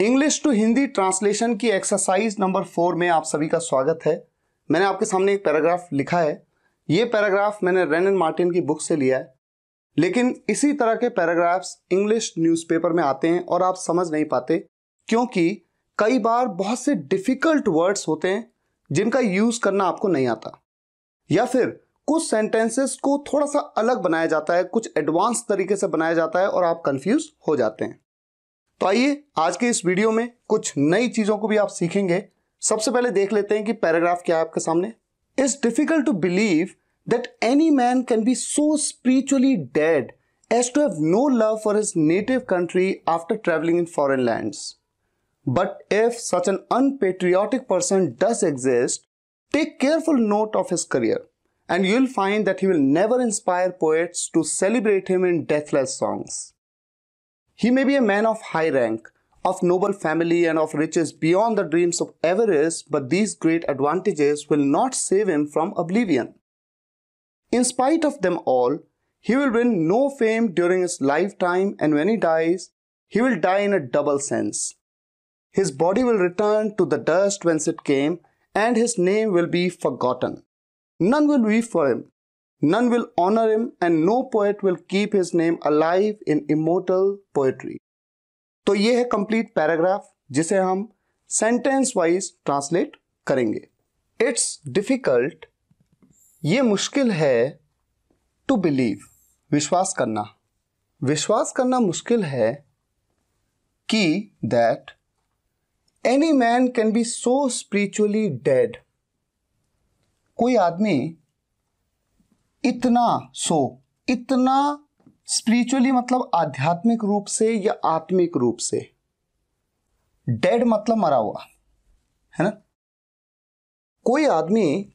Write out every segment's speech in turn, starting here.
English to Hindi translation की exercise number 4 में आप सभी का स्वागत है। मैंने आपके सामने एक पैराग्राफ लिखा है। ये पैराग्राफ मैंने रेन एंड मार्टिन की बुक से लिया है, लेकिन इसी तरह के पैराग्राफ्स इंग्लिश न्यूज़पेपर में आते हैं और आप समझ नहीं पाते, क्योंकि कई बार बहुत से डिफिकल्ट वर्ड्स होते हैं जिनका यूज करना आपको नहीं आता, या फिर कुछ सेंटेंसेस को थोड़ा सा अलग बनाया जाता है, कुछ एडवांस तरीके से बनाया जाता है और आप कंफ्यूज हो जाते हैं। तो आइए आज के इस वीडियो में कुछ नई चीजों को भी आप सीखेंगे। सबसे पहले देख लेते हैं कि पैराग्राफ क्या है आपके सामने। It's difficult to believe that any man can be so spiritually dead as to have no love for his native country after travelling in foreign lands. But if such an unpatriotic person does exist, take careful note of his career, and you'll find that he will never inspire poets to celebrate him in deathless songs. He may be a man of high rank, of noble family, and of riches beyond the dreams of avarice, but these great advantages will not save him from oblivion. In spite of them all, he will win no fame during his lifetime, and when he dies, he will die in a double sense. His body will return to the dust whence it came, and his name will be forgotten. None will weep for him, none will honor him, and no poet will keep his name alive in immortal poetry. तो ये है complete paragraph, जिसे हम sentence wise translate करेंगे। It's difficult, ये मुश्किल है, to believe, विश्वास करना, विश्वास करना मुश्किल है कि that any man can be so spiritually dead, कोई आदमी इतना स्पिरिचुअली मतलब आध्यात्मिक रूप से या आत्मिक रूप से, डेड मतलब मरा हुआ, है ना। कोई आदमी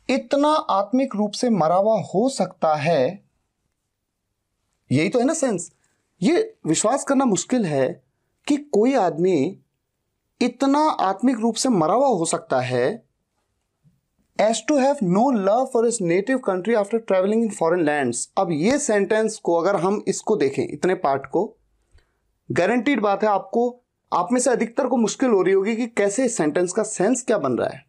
इतना आत्मिक रूप से मरा हुआ हो सकता है, यही तो है ना सेंस। ये विश्वास करना मुश्किल है कि कोई आदमी इतना आत्मिक रूप से मरा हुआ हो सकता है as to have no love for his native country after traveling in foreign lands। अब ये सेंटेंस को अगर हम इसको देखें, इतने पार्ट को, गारंटीड बात है आपको, आप में से अधिकतर को मुश्किल हो रही होगी कि कैसे इस सेंटेंस का सेंस क्या बन रहा है।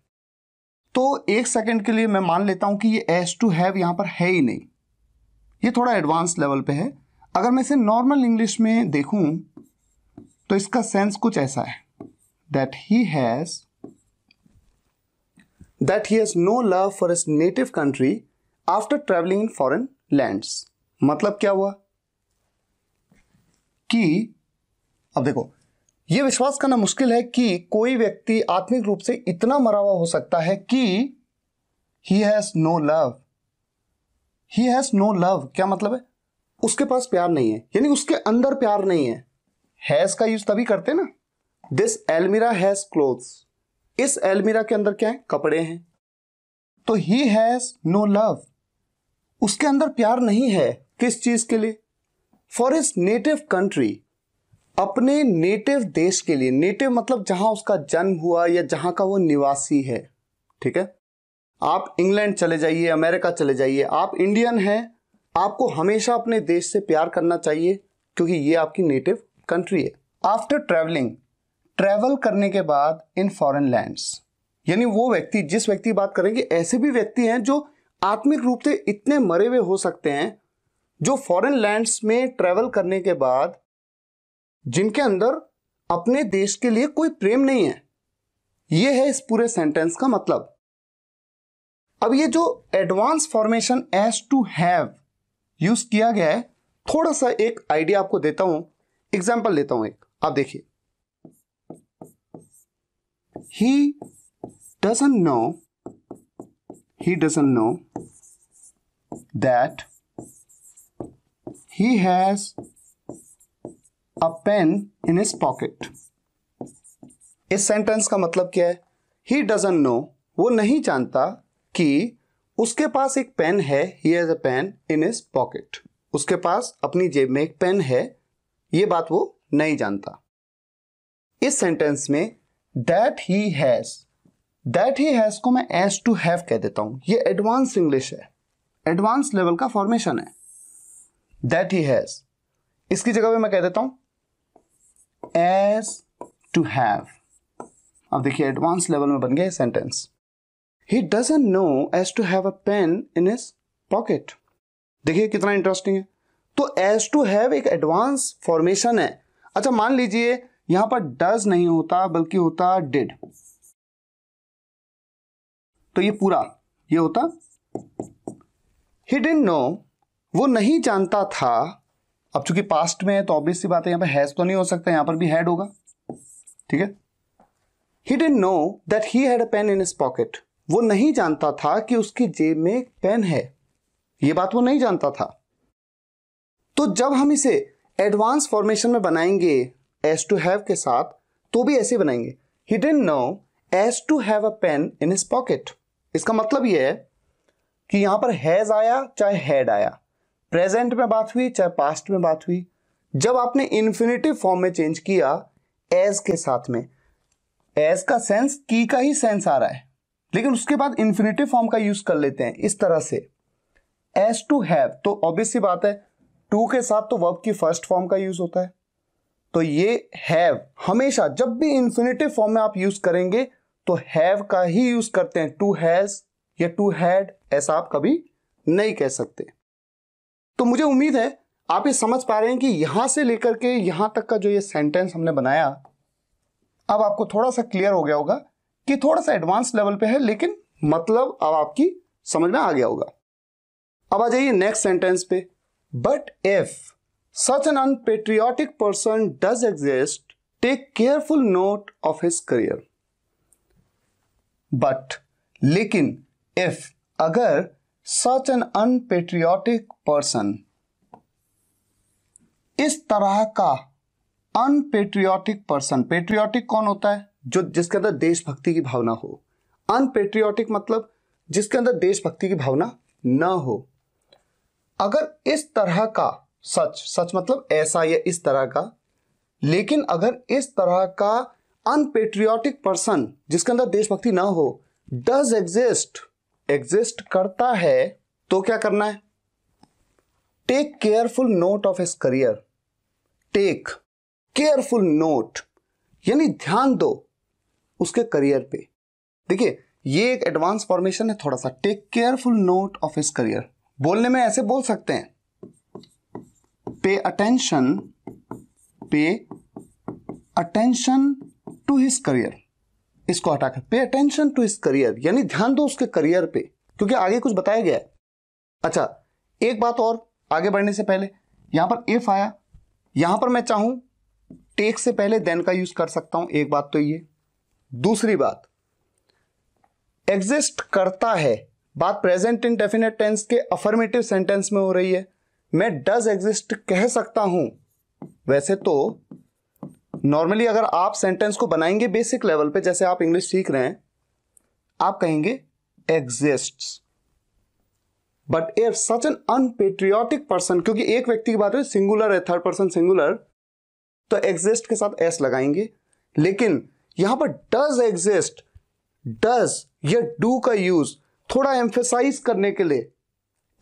तो एक सेकंड के लिए मैं मान लेता हूं कि ये as to have यहां पर है ही नहीं, ये थोड़ा एडवांस लेवल पे है। अगर मैं इसे नॉर्मल इंग्लिश में देखूं तो इसका सेंस कुछ ऐसा है, that he has no love for his native country after traveling in foreign lands। मतलब क्या हुआ कि अब देखो, यह विश्वास करना मुश्किल है कि कोई व्यक्ति आत्मिक रूप से इतना मरा हुआ हो सकता है कि he has no love। he has no love क्या मतलब है? उसके पास प्यार नहीं है, यानी उसके अंदर प्यार नहीं है। has का यूज तभी करते हैं ना, दिस एल्मीरा हैज क्लोथ्स, इस एल्मीरा के अंदर क्या है? कपड़े हैं। तो ही हैज नो लव, उसके अंदर प्यार नहीं है। किस चीज के लिए? फॉर हिज नेटिव कंट्री, अपने नेटिव देश के लिए। नेटिव मतलब जहां उसका जन्म हुआ या जहां का वो निवासी है, ठीक है। आप इंग्लैंड चले जाइए, अमेरिका चले जाइए, आप इंडियन हैं, आपको हमेशा अपने देश से प्यार करना चाहिए क्योंकि ये आपकी नेटिव कंट्री है। आफ्टर ट्रैवल करने के बाद इन फॉरेन लैंड्स, यानी वो व्यक्ति, जिस व्यक्ति की बात करेंगे, ऐसे भी व्यक्ति हैं जो आत्मिक रूप से इतने मरे हुए हो सकते हैं, जो फॉरेन लैंड्स में ट्रैवल करने के बाद जिनके अंदर अपने देश के लिए कोई प्रेम नहीं है। यह है इस पूरे सेंटेंस का मतलब। अब ये जो advance formation as to have use किया गया है, थोड़ा सा एक आइडिया आपको देता हूं, एग्जाम्पल लेता हूं एक। आप देखिए, he doesn't know that he has a pen in his pocket। इस सेंटेंस का मतलब क्या है? he doesn't know, वो नहीं जानता कि उसके पास एक पेन है। he has a pen in his pocket, उसके पास अपनी जेब में एक पेन है, ये बात वो नहीं जानता। इस सेंटेंस में that he has को मैं as to have कह देता हूं। ये एडवांस इंग्लिश है, एडवांस लेवल का फॉर्मेशन है। that he has, इसकी जगह पे मैं कह देता हूं as टू हैव। अब देखिए एडवांस लेवल में बन गया sentence. He doesn't know as to have a pen in his pocket. देखिए कितना इंटरेस्टिंग है। तो एज टू हैव एक एडवांस फॉर्मेशन है। अच्छा मान लीजिए यहां पर डज नहीं होता बल्कि होता डिड, तो ये पूरा ये होता ही डिडंट नो, वो नहीं जानता था। अब चूंकि पास्ट में है तो ऑब्वियस सी बात है, यहां पर हैज तो नहीं हो सकता, यहां पर भी हैड होगा, ठीक है। ही didn't know that he had a pen in his pocket. वो नहीं जानता था कि उसकी जेब में एक पेन है, ये बात वो नहीं जानता था। तो जब हम इसे एडवांस फॉर्मेशन में बनाएंगे एज टू हैव के साथ, तो भी ऐसे बनाएंगे, he didn't know as to have a pen in his pocket. इसका मतलब यह है कि यहां पर हैज आया चाहे हैड आया, प्रेजेंट में बात हुई चाहे पास्ट में बात हुई, जब आपने इन्फिनेटिव फॉर्म में चेंज किया एज के साथ में, एज का सेंस की का ही सेंस आ रहा है, लेकिन उसके बाद इन्फिनेटिव फॉर्म का यूज कर लेते हैं इस तरह से एज टू हैव, तो ऑब्वियस सी बात है टू के साथ तो वर्ब की फर्स्ट फॉर्म का यूज होता है। तो ये हैव हमेशा जब भी इन्फिनेटिव फॉर्म में आप यूज करेंगे तो हैव का ही यूज करते हैं, टू हैज या टू हैड ऐसा आप कभी नहीं कह सकते। तो मुझे उम्मीद है आप ये समझ पा रहे हैं कि यहां से लेकर के यहां तक का जो ये सेंटेंस हमने बनाया, अब आपको थोड़ा सा क्लियर हो गया होगा कि थोड़ा सा एडवांस लेवल पे है, लेकिन मतलब अब आपकी समझ में आ गया होगा। अब आ जाइए नेक्स्ट सेंटेंस पे। But if such an unpatriotic person does exist, take careful note of his career. But लेकिन, इफ अगर, सच एन अनपेट्रियोटिक पर्सन इस तरह का अनपेट्रियोटिक पर्सन, पेट्रियोटिक कौन होता है? जो जिसके अंदर देशभक्ति की भावना हो। अनपेट्रियोटिक मतलब जिसके अंदर देशभक्ति की भावना ना हो। अगर इस तरह का, सच सच मतलब ऐसा या इस तरह का, लेकिन अगर इस तरह का अनपेट्रियोटिक पर्सन जिसके अंदर देशभक्ति ना हो डज एग्जिस्ट, एग्जिस्ट करता है, तो क्या करना है? Take careful note of his career. Take careful note यानी ध्यान दो उसके करियर पे। देखिए ये एक एडवांस फॉर्मेशन है थोड़ा सा, take careful note of his career. बोलने में ऐसे बोल सकते हैं, pay attention to his career. इसको हटाकर pay attention to his career यानी ध्यान दो उसके करियर पे, क्योंकि आगे कुछ बताया गया है। अच्छा एक बात और आगे बढ़ने से पहले, यहां पर इफ आया, यहां पर मैं चाहूं टेक से पहले देन का यूज कर सकता हूं, एक बात तो ये। दूसरी बात, एग्जिस्ट करता है, बात प्रेजेंट इंडेफिनिट टेंस के अफर्मेटिव सेंटेंस में हो रही है। मैं डज एग्जिस्ट कह सकता हूं। वैसे तो नॉर्मली अगर आप सेंटेंस को बनाएंगे बेसिक लेवल पे, जैसे आप इंग्लिश सीख रहे हैं, आप कहेंगे exists. But if such an unpatriotic person, क्योंकि एक व्यक्ति की बात है, सिंगुलर है, थर्ड पर्सन सिंगुलर, तो एग्जिस्ट के साथ एस लगाएंगे। लेकिन यहां पर डज एग्जिस्ट, डज या डू का यूज थोड़ा एम्फेसाइज करने के लिए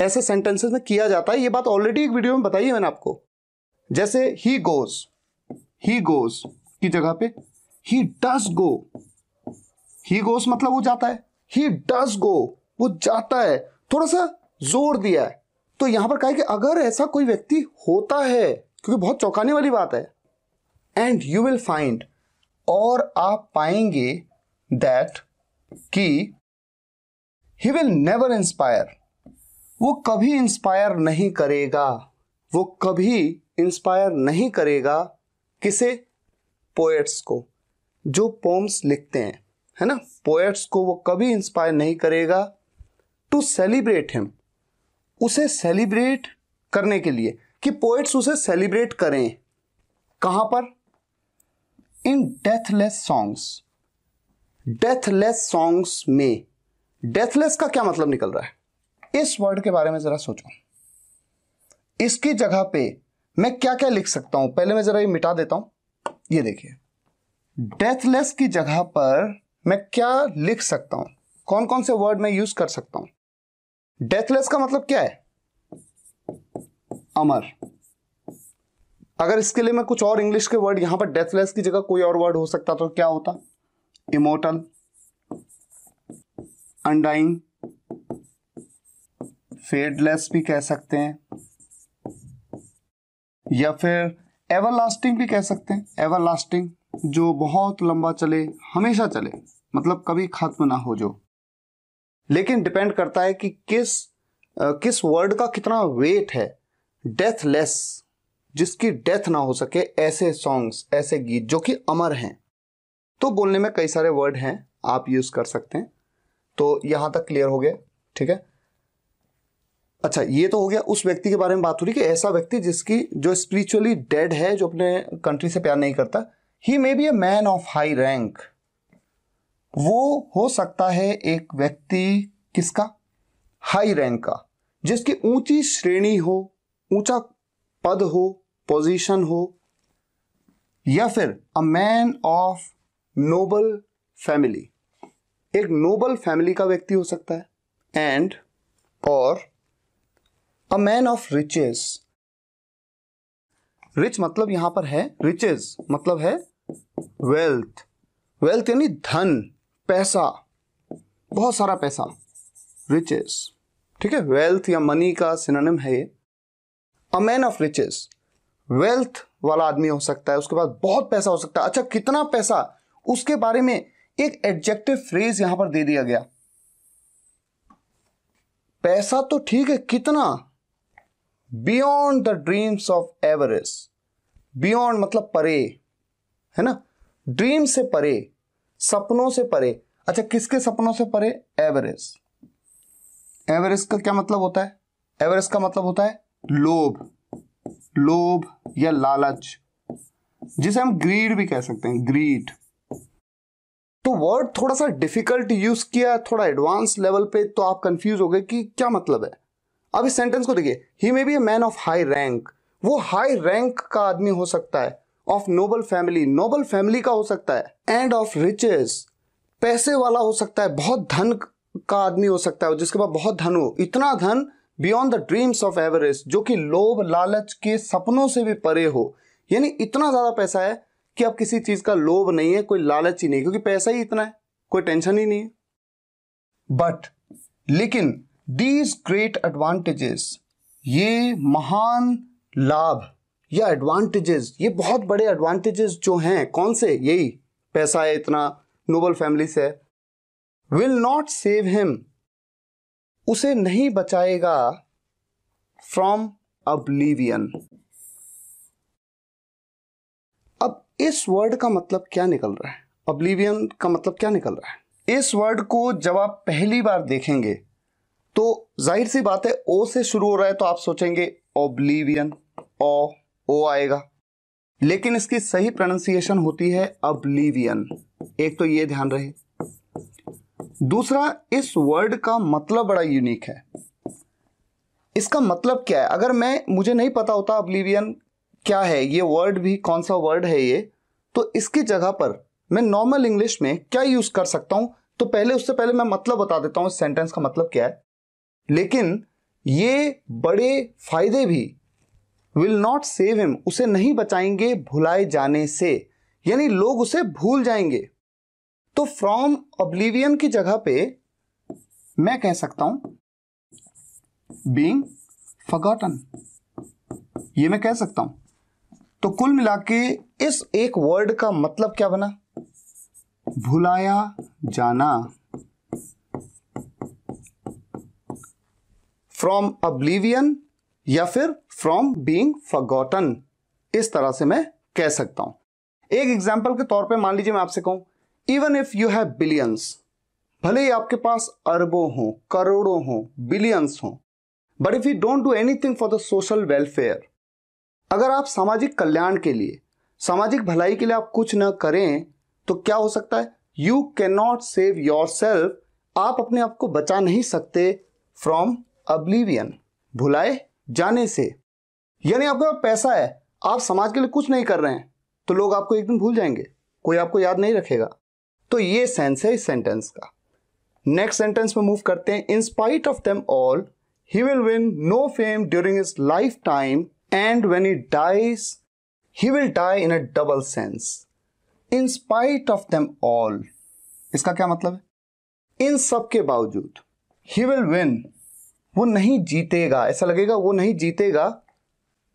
ऐसे सेंटेंसेस में किया जाता है। ये बात ऑलरेडी एक वीडियो में बताई है मैंने आपको। जैसे ही गोज की जगह पे he does go. He goes मतलब वो जाता है, ही डज गो वो जाता है, थोड़ा सा जोर दिया है। तो यहां पर कहा है कि अगर ऐसा कोई व्यक्ति होता है, क्योंकि बहुत चौंकाने वाली बात है, एंड यू विल फाइंड, और आप पाएंगे, दैट कि ही विल नेवर इंस्पायर, वो कभी इंस्पायर नहीं करेगा, वो कभी इंस्पायर नहीं करेगा। किसे? पोएट्स को, जो पोम्स लिखते हैं, है ना, पोएट्स को वो कभी इंस्पायर नहीं करेगा। टू सेलिब्रेट हिम, उसे सेलिब्रेट करने के लिए, कि पोएट्स उसे सेलिब्रेट करें। कहां पर? इन डेथलेस सॉन्ग्स, डेथलेस सॉन्ग्स में। डेथलेस का क्या मतलब निकल रहा है? इस वर्ड के बारे में जरा सोचो। इसकी जगह पे मैं क्या क्या लिख सकता हूं? पहले मैं जरा ये मिटा देता हूं। ये देखिए, डेथलेस की जगह पर मैं क्या लिख सकता हूं? कौन कौन से वर्ड मैं यूज कर सकता हूं? डेथलेस का मतलब क्या है? अमर। अगर इसके लिए मैं कुछ और इंग्लिश के वर्ड, यहां पर डेथलेस की जगह कोई और वर्ड हो सकता तो क्या होता? इमोर्टल, अनडाइंग, फेडलेस भी कह सकते हैं, या फिर एवरलास्टिंग भी कह सकते हैं। एवरलास्टिंग जो बहुत लंबा चले, हमेशा चले, मतलब कभी खत्म ना हो जो। लेकिन डिपेंड करता है कि किस वर्ड का कितना वेट है। डेथलेस, जिसकी डेथ ना हो सके, ऐसे सॉन्ग्स, ऐसे गीत जो कि अमर हैं, तो बोलने में कई सारे वर्ड हैं, आप यूज कर सकते हैं। तो यहां तक क्लियर हो गया, ठीक है। अच्छा, ये तो हो गया उस व्यक्ति के बारे में बात हो रही कि ऐसा व्यक्ति जो स्पिरिचुअली डेड है, जो अपने कंट्री से प्यार नहीं करता। He may be a man of high rank, वो हो सकता है एक व्यक्ति किसका? हाई रैंक का, जिसकी ऊंची श्रेणी हो, ऊंचा पद हो, पोजीशन हो, या फिर a man of noble family, एक नोबल फैमिली का व्यक्ति हो सकता है। एंड और a man of riches. Rich मतलब यहां पर है, रिचेस मतलब है वेल्थ। वेल्थ यानी धन, पैसा, बहुत सारा पैसा, रिचेस, ठीक है। वेल्थ या मनी का सिनोनिम है ये। A man of riches, wealth वाला आदमी हो सकता है, उसके पास बहुत पैसा हो सकता है। अच्छा, कितना पैसा, उसके बारे में एक एडजेक्टिव फ्रेज यहां पर दे दिया गया। पैसा तो ठीक है, कितना? Beyond the dreams of Everest. Beyond मतलब परे, है ना, ड्रीम से परे, सपनों से परे। अच्छा, किसके सपनों से परे? एवरेस्ट। एवरेस्ट का क्या मतलब होता है? एवरेस्ट का मतलब होता है लोभ, लोभ या लालच, जिसे हम ग्रीड भी कह सकते हैं, ग्रीड। तो वर्ड थोड़ा सा डिफिकल्ट यूज किया, थोड़ा एडवांस लेवल पे, तो आप कंफ्यूज हो गए कि क्या मतलब है। अब इस सेंटेंस को देखिए, he may be a man of high rank, वो हाई रैंक का आदमी हो सकता है। Of noble family, noble family का हो सकता है। एंड ऑफ रिचेस, पैसे वाला हो सकता है, बहुत धन का आदमी हो सकता है, जिसके पास बहुत धन हो, इतना धन beyond the dreams of Everest, जो कि लोभ लालच के सपनों से भी परे हो। यानी इतना ज्यादा पैसा है कि अब किसी चीज का लोभ नहीं है, कोई लालच ही नहीं, क्योंकि पैसा ही इतना है, कोई टेंशन ही नहीं है। बट लेकिन दीज ग्रेट एडवांटेजेस, ये महान लाभ या एडवांटेजेस, ये बहुत बड़े एडवांटेजेस जो हैं, कौन से? यही पैसा है, इतना नोबल फैमिली से है। विल नॉट सेव हिम, उसे नहीं बचाएगा फ्रॉम ऑब्लिवियन। अब इस वर्ड का मतलब क्या निकल रहा है? ऑब्लिवियन का मतलब क्या निकल रहा है? इस वर्ड को जब आप पहली बार देखेंगे तो जाहिर सी बात है, ओ से शुरू हो रहा है, तो आप सोचेंगे ऑब्लिवियन, ओ आएगा, लेकिन इसकी सही प्रोनाउंसिएशन होती है ऑब्लिवियन। एक तो ये ध्यान रहे। दूसरा, इस वर्ड का मतलब बड़ा यूनिक है। इसका मतलब क्या है? अगर मुझे नहीं पता होता ऑब्लिवियन क्या है, ये वर्ड भी कौन सा वर्ड है ये, तो इसकी जगह पर मैं नॉर्मल इंग्लिश में क्या यूज कर सकता हूं, तो उससे पहले मैं मतलब बता देता हूं, इस सेंटेंस का मतलब क्या है। लेकिन ये बड़े फायदे भी, विल नॉट सेव हिम, उसे नहीं बचाएंगे भुलाए जाने से, यानी लोग उसे भूल जाएंगे। तो फ्रॉम ऑब्लिवियन की जगह पे मैं कह सकता हूं बीइंग फॉरगॉटन, ये मैं कह सकता हूं। तो कुल मिला के इस एक वर्ड का मतलब क्या बना? भुलाया जाना। फ्रॉम ऑब्लिवियन या फिर फ्रॉम बीइंग फॉरगॉटन, इस तरह से मैं कह सकता हूं। एक एग्जाम्पल के तौर पे मान लीजिए मैं आपसे कहूं, even if you have billions, भले ही आपके पास अरबों हो, करोड़ों हो, बिलियंस हो, but if you don't do anything for the social welfare, अगर आप सामाजिक कल्याण के लिए, सामाजिक भलाई के लिए आप कुछ न करें, तो क्या हो सकता है? You can not save your self, आप अपने आप को बचा नहीं सकते फ्रॉम ऑब्लिवियन, भुलाए जाने से। यानी आपके पास पैसा है, आप समाज के लिए कुछ नहीं कर रहे हैं, तो लोग आपको एक दिन भूल जाएंगे, कोई आपको याद नहीं रखेगा। तो ये सेंस है इस सेंटेंस का। नेक्स्ट सेंटेंस में मूव करते हैं। In spite of them all he will win no fame during his lifetime, and when he dies he will die in a double sense, in spite of them all. इसका क्या मतलब है? इन सब के बावजूद। ही will win, वो नहीं जीतेगा, ऐसा लगेगा वो नहीं जीतेगा,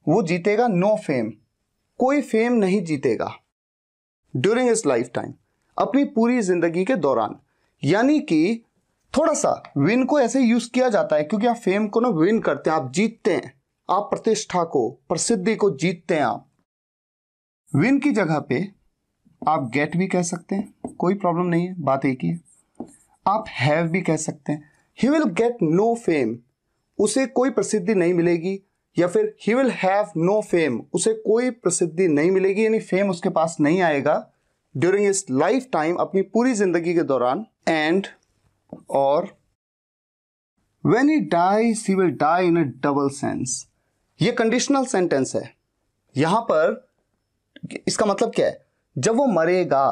वो जीतेगा नो फेम, कोई फेम नहीं जीतेगा। ड्यूरिंग हिज लाइफ टाइम, अपनी पूरी जिंदगी के दौरान। यानी कि थोड़ा सा विन को ऐसे यूज किया जाता है क्योंकि आप फेम को ना विन करते हैं, आप जीतते हैं, आप प्रतिष्ठा को, प्रसिद्धि को जीतते हैं। आप विन की जगह पे आप गेट भी कह सकते हैं, कोई प्रॉब्लम नहीं है, बात एक ही है। आप हैव भी कह सकते हैं। He will get no fame, उसे कोई प्रसिद्धि नहीं मिलेगी, या फिर he will have no fame, उसे कोई प्रसिद्धि नहीं मिलेगी, यानी फेम उसके पास नहीं आएगा ड्यूरिंग हिज लाइफ टाइम, अपनी पूरी जिंदगी के दौरान। एंड और when he dies he will die in a double sense. ये कंडीशनल सेंटेंस है। यहां पर इसका मतलब क्या है? जब वो मरेगा।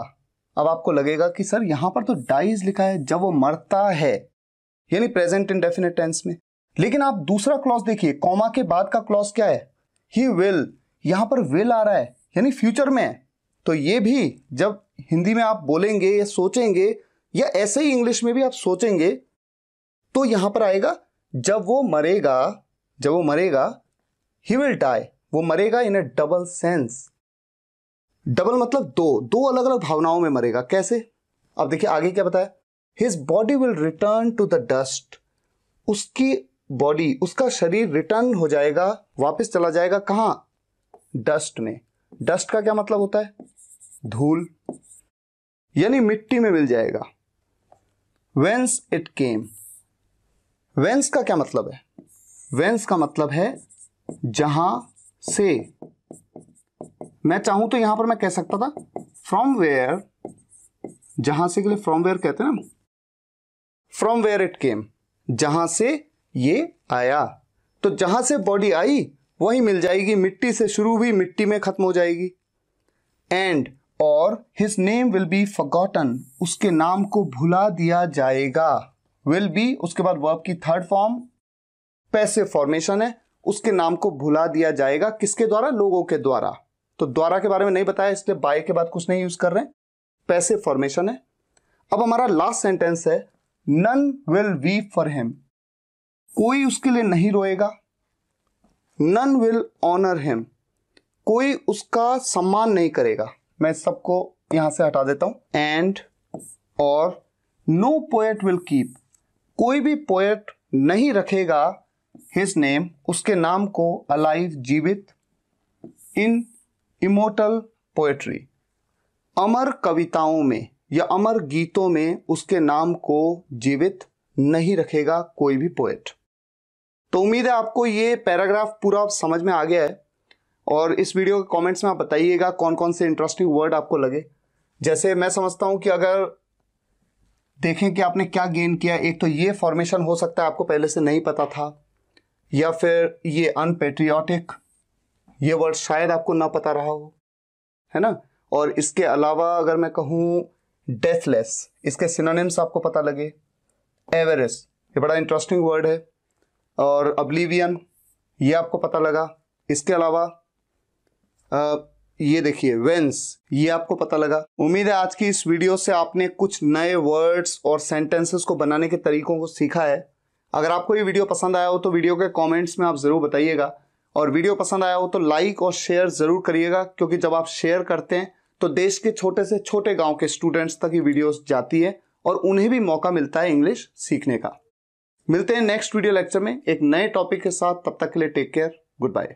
अब आपको लगेगा कि सर यहां पर तो डाइज लिखा है, जब वो मरता है, यानी प्रेजेंट इंडेफिनिट टेंस में। लेकिन आप दूसरा क्लॉज देखिए, कॉमा के बाद का क्लॉज क्या है? He will. यहां पर विल आ रहा है, यानी फ्यूचर में है। तो ये भी जब हिंदी में आप बोलेंगे या सोचेंगे, या ऐसे ही इंग्लिश में भी आप सोचेंगे, तो यहां पर आएगा जब वो मरेगा। जब वो मरेगा, ही विल डाई, वो मरेगा इन अ डबल सेंस। डबल मतलब दो अलग अलग भावनाओं में मरेगा। कैसे? अब देखिए आगे क्या बताया, his body will return to the dust. उसकी बॉडी, उसका शरीर रिटर्न हो जाएगा, वापस चला जाएगा कहां? डस्ट में। डस्ट का क्या मतलब होता है? धूल, यानी मिट्टी में मिल जाएगा। Veins it came. वेंस का क्या मतलब है? वेंस का मतलब है जहां से। मैं चाहूं तो यहां पर मैं कह सकता था फ्रॉम वेयर, जहां से के लिए फ्रॉम वेयर कहते हैं ना, फ्रॉम वेयर इट केम, जहां से ये आया। तो जहां से बॉडी आई वही मिल जाएगी, मिट्टी से शुरू हुई, मिट्टी में खत्म हो जाएगी। एंड और his name will be forgotten, उसके नाम को भुला दिया जाएगा। विल बी, उसके बाद वर्ब की थर्ड फॉर्म पैसिव फॉर्मेशन है, उसके नाम को भुला दिया जाएगा। किसके द्वारा? लोगों के द्वारा। तो द्वारा के बारे में नहीं बताया, इसलिए बाय के बाद कुछ नहीं यूज कर रहे हैं, पैसिव फॉर्मेशन है। अब हमारा लास्ट सेंटेंस है, none will weep for him, कोई उसके लिए नहीं रोएगा। नन विल ऑनर हिम, कोई उसका सम्मान नहीं करेगा। मैं सबको यहां से हटा देता हूं। एंड और नो पोएट विल कीप, कोई भी पोएट नहीं रखेगा हिज नेम, उसके नाम को, अलाइव, जीवित, इन इमोर्टल पोएट्री, अमर कविताओं में या अमर गीतों में उसके नाम को जीवित नहीं रखेगा कोई भी पोएट। तो उम्मीद है आपको ये पैराग्राफ पूरा समझ में आ गया है। और इस वीडियो के कमेंट्स में आप बताइएगा कौन कौन से इंटरेस्टिंग वर्ड आपको लगे। जैसे मैं समझता हूं कि अगर देखें कि आपने क्या गेन किया, एक तो ये फॉर्मेशन हो सकता है आपको पहले से नहीं पता था, या फिर ये अनपेट्रियोटिक, ये वर्ड शायद आपको ना पता रहा हो, है ना। और इसके अलावा अगर मैं कहूँ डेथलेस, इसके सिनोनिम्स आपको पता लगे। एवरेस्ट, ये बड़ा इंटरेस्टिंग वर्ड है। और अब्लिवियन, ये आपको पता लगा। इसके अलावा ये देखिए वेंस, ये आपको पता लगा। उम्मीद है आज की इस वीडियो से आपने कुछ नए वर्ड्स और सेंटेंसेस को बनाने के तरीकों को सीखा है। अगर आपको ये वीडियो पसंद आया हो तो वीडियो के कमेंट्स में आप ज़रूर बताइएगा, और वीडियो पसंद आया हो तो लाइक और शेयर ज़रूर करिएगा, क्योंकि जब आप शेयर करते हैं तो देश के छोटे से छोटे गाँव के स्टूडेंट्स तक ये वीडियोज़ जाती है और उन्हें भी मौका मिलता है इंग्लिश सीखने का। मिलते हैं नेक्स्ट वीडियो लेक्चर में एक नए टॉपिक के साथ। तब तक के लिए टेक केयर, गुड बाय।